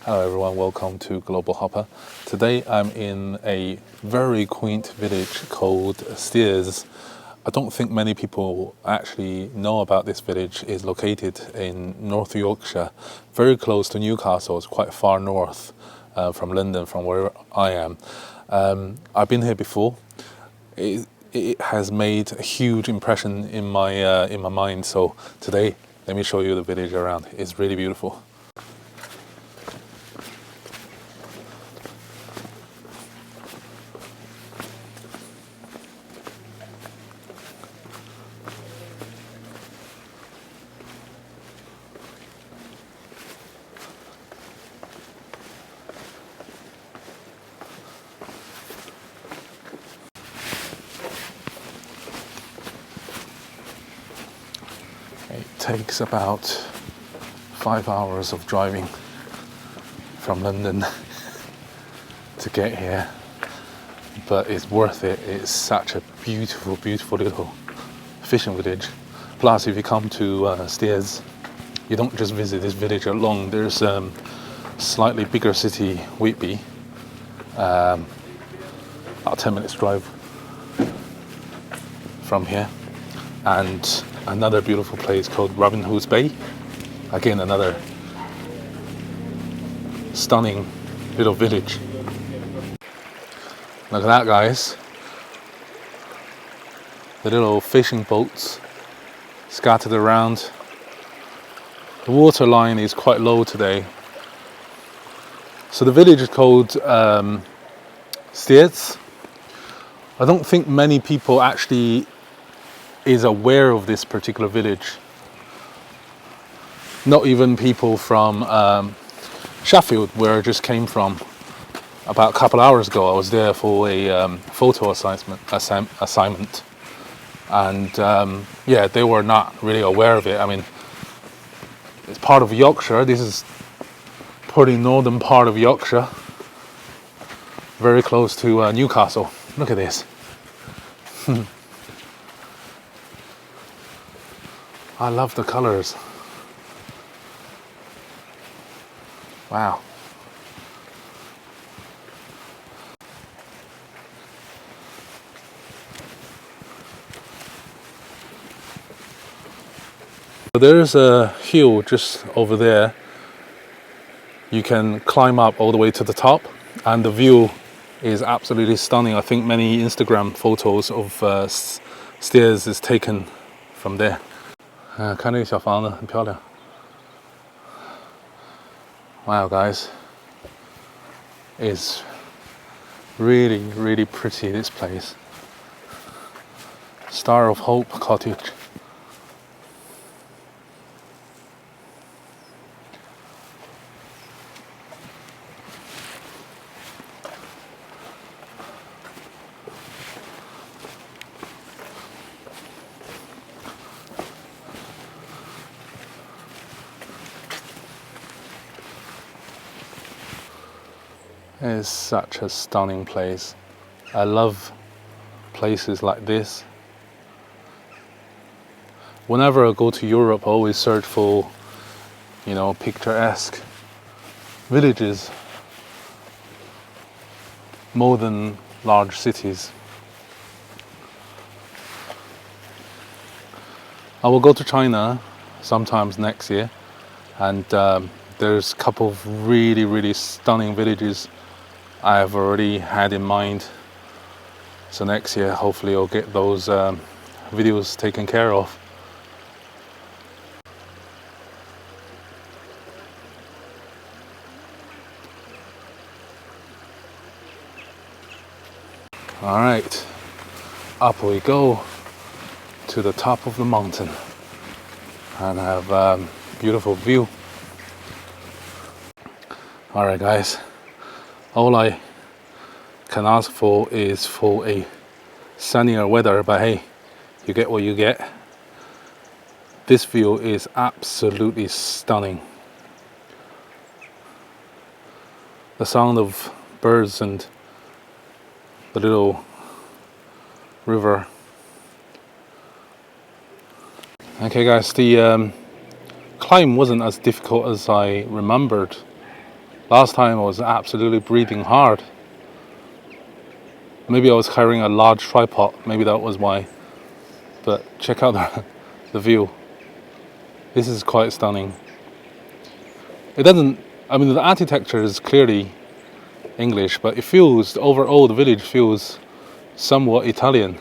Hello everyone, welcome to Global Hopper. Today I'm in a very quaint village called Staithes. I don't think many people actually know about this village. It's located in North Yorkshire, very close to Newcastle. It's quite far north from London, from where I am. I've been here before. It has made a huge impression in my mind. So today, let me show you the village around. It's really beautiful. It takes about 5 hours of driving from London to get here, but it's worth it. It's such a beautiful, beautiful little fishing village. Plus, if you come to Staithes, you don't just visit this village alone. There's slightly bigger city, Whitby, about 10 minutes drive from here, and another beautiful place called Robin Hood's Bay. Again, another stunning little village. Look at that, guys. The little fishing boats scattered around. The water line is quite low today. So the village is called Staithes. I don't think many people actually is aware of this particular village. Not even people from Sheffield, where I just came from about a couple hours ago. I was there for a photo assignment, and yeah, they were not really aware of it. I mean, it's part of Yorkshire. This is pretty northern part of Yorkshire, very close to Newcastle. Look at this. I love the colors. Wow. There's a hill just over there. You can climb up all the way to the top, and the view is absolutely stunning. I think many Instagram photos of Staithes is taken from there. 看这个小房子很漂亮。Wow, guys, it's really, really pretty, this place. Star of Hope Cottage. It's such a stunning place. I love places like this. Whenever I go to Europe, I always search for, picturesque villages more than large cities. I will go to China sometimes next year, and there's a couple of really, really stunning villages I have already had in mind. So next year, hopefully, I'll get those videos taken care of. All right, up we go to the top of the mountain and have a beautiful view. All right, guys. All I can ask for is for a sunnier weather, but hey, you get what you get. This view is absolutely stunning. The sound of birds and the little river. Okay, guys, the climb wasn't as difficult as I remembered. Last time I was absolutely breathing hard. Maybe I was carrying a large tripod, maybe that was why. But check out the view. This is quite stunning. It doesn't, I mean, the architecture is clearly English, but it feels, overall the village feels somewhat Italian.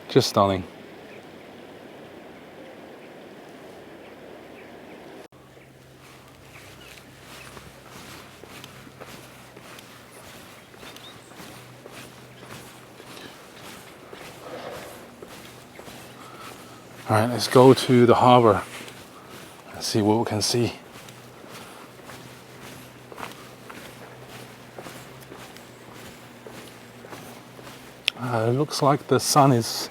Just stunning. All right, let's go to the harbour and see what we can see. It looks like the sun is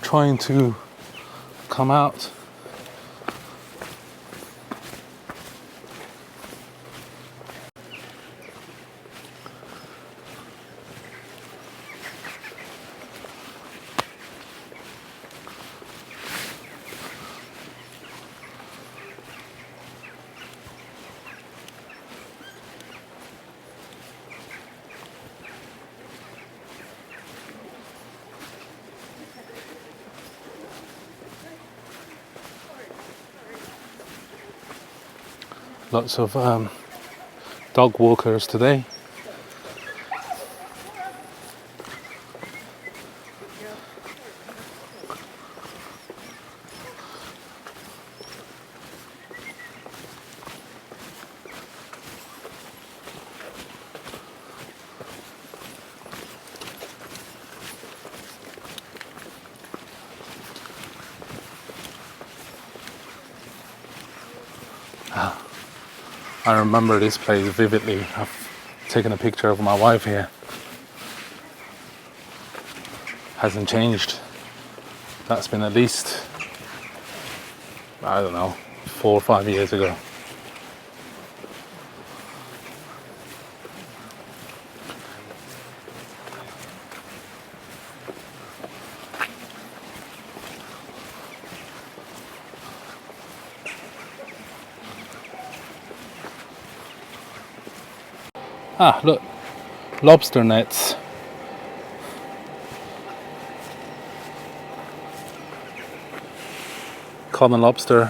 trying to come out. Lots of dog walkers today. I remember this place vividly. I've taken a picture of my wife here. Hasn't changed. That's been at least, I don't know, 4 or 5 years ago. Ah, look, lobster nets. Common Lobster,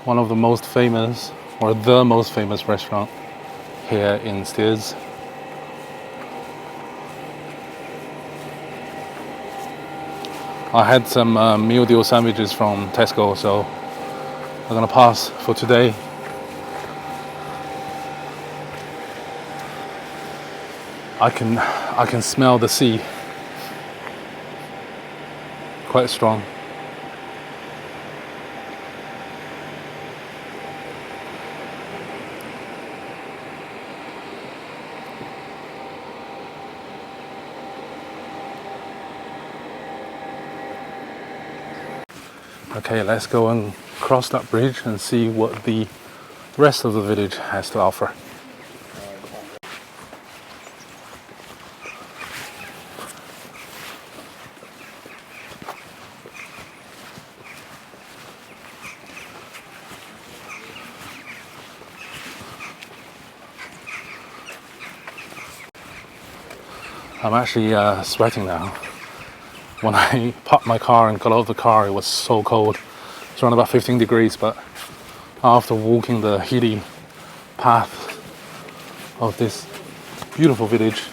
one of the most famous, or the most famous restaurant here in Staithes. I had some meal deal sandwiches from Tesco, so I'm gonna pass for today. I can smell the sea quite strong. Okay, let's go and cross that bridge and see what the rest of the village has to offer. I'm actually sweating now. When I parked my car and got out of the car, it was so cold. It's around about 15 degrees, but after walking the hilly path of this beautiful village,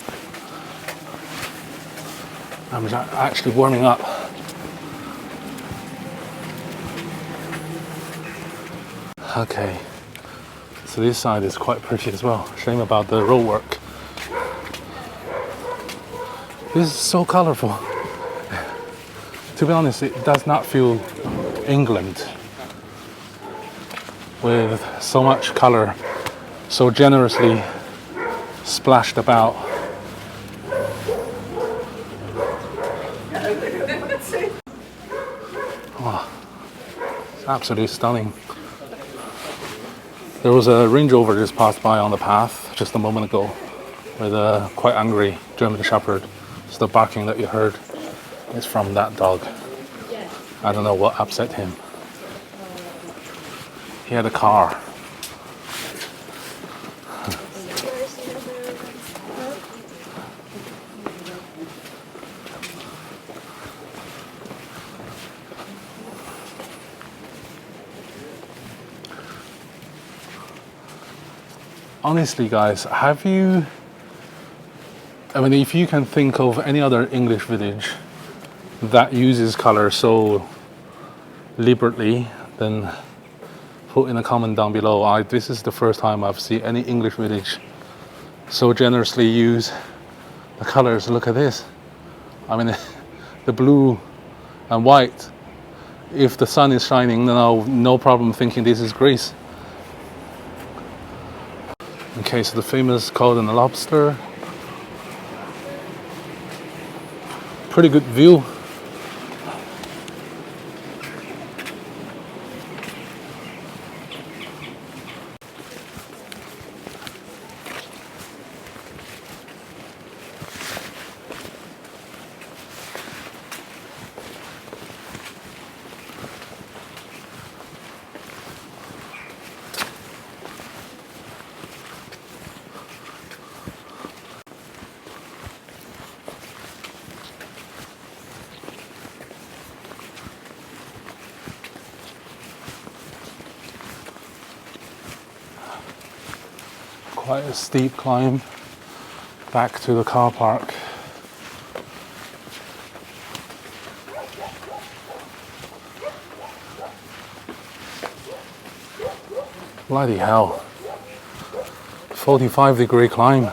I'm actually warming up. Okay, so this side is quite pretty as well. Shame about the road work. This is so colorful. To be honest, it does not feel England with so much color, so generously splashed about. Oh, it's absolutely stunning. There was a Range Rover just passed by on the path just a moment ago with a quite angry German Shepherd. So the barking that you heard is from that dog. I don't know what upset him. He had a car. Honestly, guys, have you... I mean, if you can think of any other English village that uses color so liberally, then put in a comment down below. This is the first time I've seen any English village so generously use the colors. Look at this. I mean, the blue and white. If the sun is shining, then I'll no problem thinking this is Greece. Okay, so the famous cod and the lobster. Pretty good view. Quite a steep climb back to the car park. Bloody hell. 45-degree climb.